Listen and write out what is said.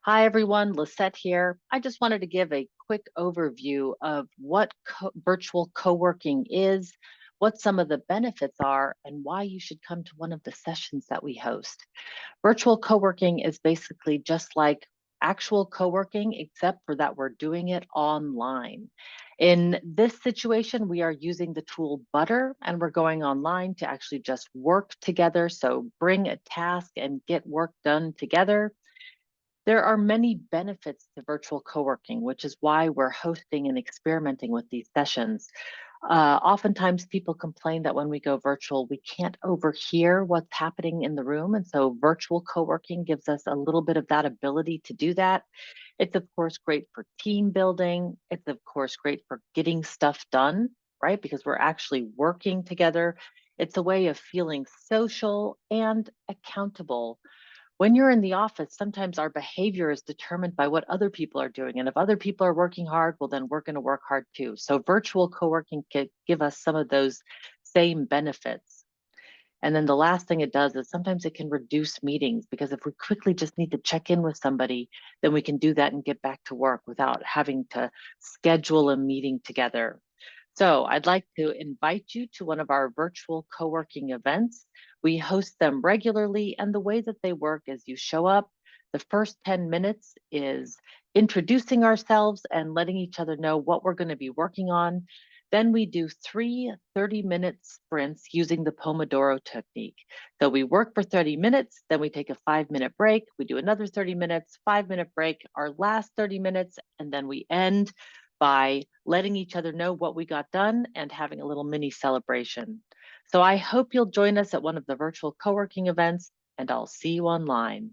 Hi, everyone. Lisette here. I just wanted to give a quick overview of what virtual co-working is, what some of the benefits are, and why you should come to one of the sessions that we host. Virtual co-working is basically just like actual co-working, except for that we're doing it online. In this situation, we are using the tool Butter, and we're going online to actually just work together. So bring a task and get work done together. There are many benefits to virtual co-working, which is why we're hosting and experimenting with these sessions. Oftentimes people complain that when we go virtual, we can't overhear what's happening in the room. And so virtual co-working gives us a little bit of that ability to do that. It's of course great for team building. It's of course great for getting stuff done, right? Because we're actually working together. It's a way of feeling social and accountable. When you're in the office, sometimes our behavior is determined by what other people are doing. And if other people are working hard, well, then we're going to work hard too. So virtual co-working can give us some of those same benefits. And then the last thing it does is sometimes it can reduce meetings, because if we quickly just need to check in with somebody, then we can do that and get back to work without having to schedule a meeting together. So I'd like to invite you to one of our virtual co-working events. We host them regularly, and the way that they work is you show up. The first 10 minutes is introducing ourselves and letting each other know what we're going to be working on. Then we do three 30-minute sprints using the Pomodoro technique. So we work for 30 minutes, then we take a 5-minute break. We do another 30 minutes, 5-minute break, our last 30 minutes, and then we end by letting each other know what we got done and having a little mini celebration. So I hope you'll join us at one of the virtual co-working events, and I'll see you online.